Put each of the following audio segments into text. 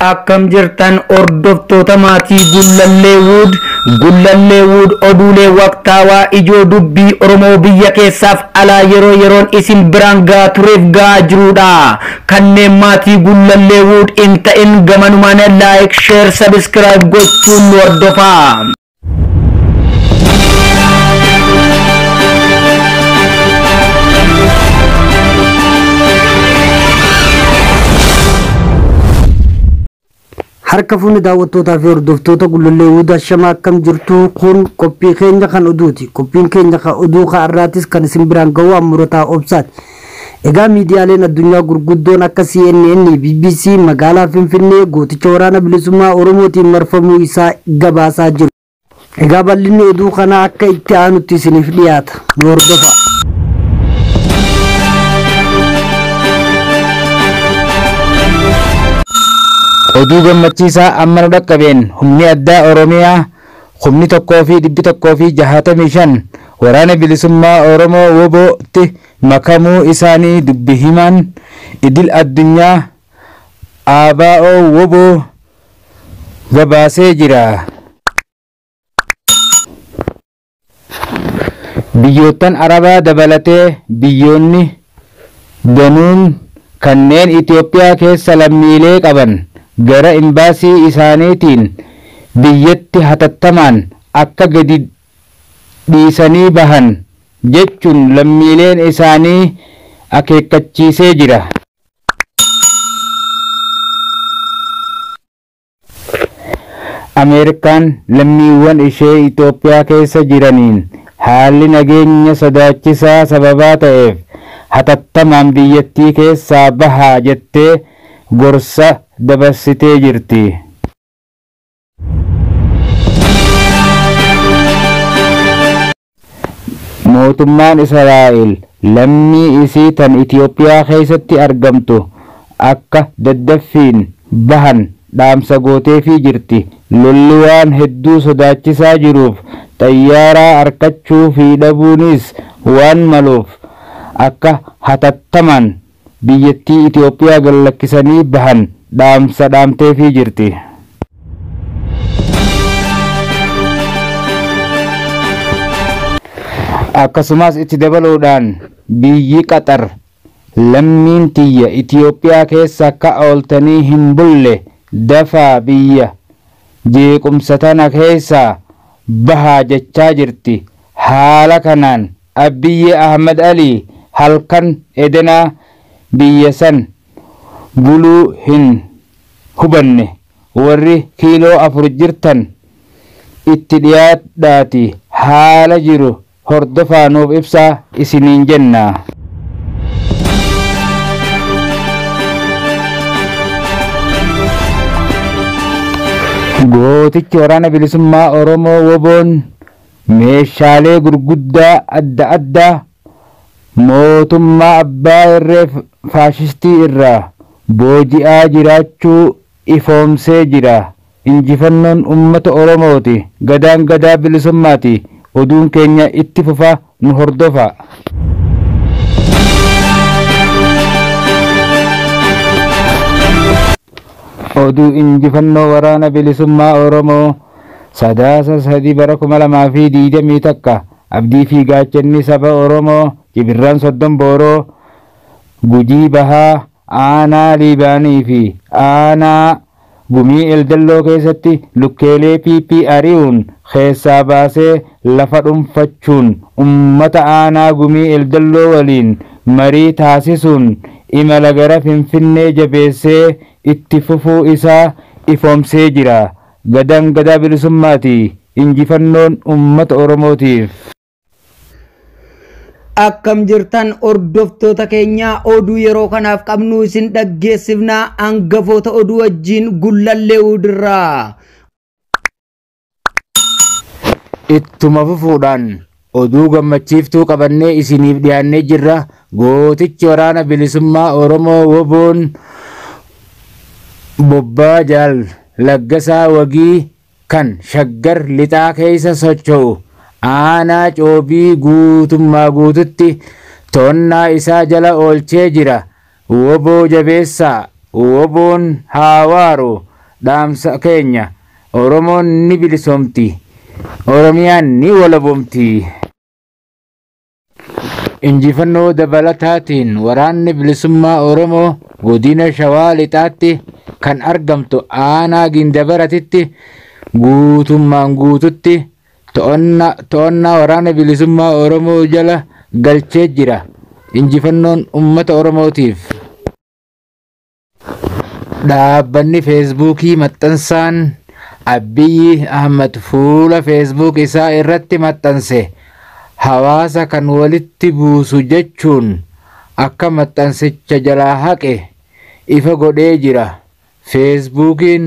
Akkam jirtan hordoftoota maatii Gullalleewud oduulee waqtaawaa ijoo dubbii Oromoo biyya keessaaf alaa yeroon isin biraan gaa tureef gaa jirudha. Kanneen maatii Gullalleewud hin ta'in gamanumaan like, share, subscribe gochuun nu hordofaa. Harka fuuni daawwattootaa fi hordoftoota Gullalleewud ashama akkam jirtu kun qophii keenya kan oduuti. Qophiin keenya kan oduu har'aatis kan isin biraan ga'u amurataa obsaati. Egaa miidiyaaleen addunyaa gurguddoon akka CNN, BBC magaalaa Finfinnee gooticha waraana bilisummaa Oromootiin marfamuu isaa gabaasaa jiru. Egaa bal'inni oduu kana akka itti aanutti isiniif dhiyaata. Nu hordofaa. Oduu gammachiisaa amma nu dhaqqabeen humni addaa Oromiyaa humni 1,165 waraana bilisummaa Oromoo WBO'tti makamuu isaanii dubbi himaan idil addunyaa ABO WBO gabaasee jira. Biyyoottan Arabaa dabalatee biyyoonni danuun kanneen Itoophiyaa keessa lammiilee qaban gara imbaasii isaaniitiin biyyatti hatattamaan akka gadi dhiisanii bahan jechuun lammiileen isaanii akeekkachiisee jira. Ameerikaan lammiiwwan ishee Itoophiyaa keessa jiraniin haalli nageenya sodaachisaa sababaa ta'eef hatattamaan biyyattii keessaa bahaa jettee gorsa dabarsitee jirti. Mootummaan Israa'el lammii isii tan Itoophiyaa keessatti argamtu akka daddaffiin bahan dhaamsa gooteefii jirti. Lolli waan hedduu sodaachisaa jiruuf xayyaaraa harkachuu fi dhabuunis waan maluuf akka hatattamaan biyyattii Itoophiyaa gallakkisanii bahan dhaamsa dhaamteefii jirti. Akkasumas itti dabaluudhaan biyyi Qatar lammiin tiyya Itoophiyaa keessa akka ooltanii hin bulle dafaa biyya jeequmsa tana keessaa bahaa jechaa jirti. Haala kanaan Abiyyi Ahmad Ali halkan edenaa biyya san buluu hin hubanne warri kiiloo 4 jirtan itti dhiyaadhaati haala jiru hordofaa nuuf ibsaa isiniin jenna. Gootichi waraana bilisummaa Oromoo WBO'n meeshaalee gurguddaa adda addaa mootummaa abbaa irree faashistii irraa booji'aa jiraachuu ifoomsee jira. Injifannoon uummata Oromooti. Gadaan gadaa bilisummaati. Oduun keenya itti fufa, nu hordofa. Oduu injifannoo waraana bilisummaa Oromoo Sadaasa 3 bara 2021 abdii fi gaachanni saba Oromoo Jibirraan Soddon Booroo Gujii Bahaa aanaa Liibaanii fi aanaa Gumii Eldalloo keessatti lukkeelee PP ari'uun keessaa baasee lafa dhuunfachuun ummata aanaa Gumii Eldalloo waliin marii taasisuun imala gara Finfinnee jabeessee itti fufuu isaa ifoomsee jira. Gadaan gadaa bilisummaati. Injifannoon ummata Oromootiif. Akkam jirtan hordoftoota keenya oduu yeroo kanaaf qabnu isin dhaggeessifnaa hangafoota oduu wajjin Gullalleewud irraa. Ittuma fufuudhaan oduu gammachiiftuu qabannee isiniif dhiyaannee jirra. Gootichi waraana bilisummaa Oromoo WBO'n Bobbaa Jaal Laggasaa Wagii kan Shaggar lixaa keessa socho'u aanaa Coobii guutummaa guututti to'annaa isaa jala oolchee jira. Woboo jabeessaa woboon hawaaru dhaamsa keenya Oromoon ni bilisoomti, Oromiyaan ni walabomti. Injifannoo dabalataatiin waraanni bilisummaa Oromoo godina Shawaa Lixaatti kan argamtu aanaa Gindabaratitti guutummaan guututti to'annaa waraana bilisummaa Oromoo jala galchee jira. Injifannoon uummata Oromootiif. Dhaabbanni feesbuukii maxxansaan Abiyyi Ahmad fuula feesbuuk isaa irratti maxxanse hawaasa kan walitti buusu jechuun akka maxxansicha jalaa haqe ifa godhee jira. Feesbuukiin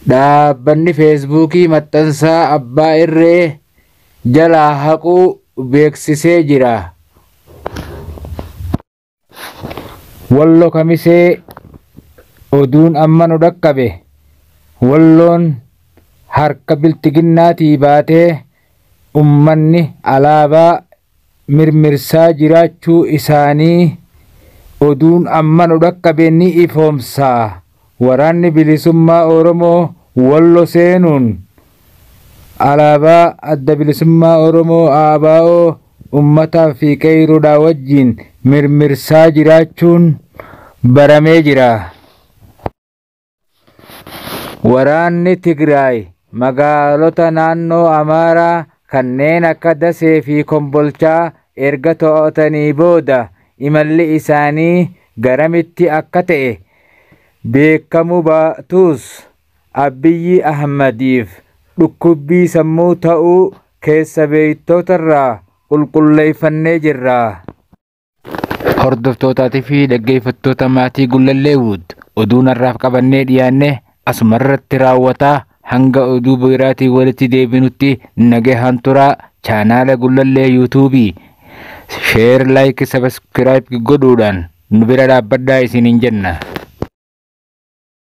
dhaabbanni feesbuukii maxxansaa abbaa irree jalaa haquu beeksisee jira. Wallo Kamisee oduun amma nu dhaqqabe. Walloon harka biltiginnaatii baatee ummanni alaabaa mirmirsaa jiraachuu isaanii oduun amma nu dhaqqabe ni ifoomsa. Waraanni bilisummaa Oromoo Wallo seenuun alaabaa adda bilisummaa Oromoo ABO ummataa fi qeeroodhaa wajjin mirmirsaa jiraachuun baramee jira. Waraanni Tigraay magaalota naannoo Amaaraa kanneen akka Dasee fi Kombolchaa erga to'atanii booda imalli isaanii garamitti akka ta'e beekamuu baatus Abiyyi Ahmadiif dhukkubbii sammuu ta'uu keessa beektotarraa qulqulleeffannee jirra. Hordoftootaa fi dhaggeeffattoota maatii Gullalleewud oduun har'aaf qabannee dhiyaanne asumarratti raawwataa. Hanga oduu biraatii walitti deebinutti nagahaan turaa. Chaanaala Gullallee yuutuubii sheer, laayik, sabiskiraayib godhuudhaan nu bira dhaabbadhaa isiniin jenna.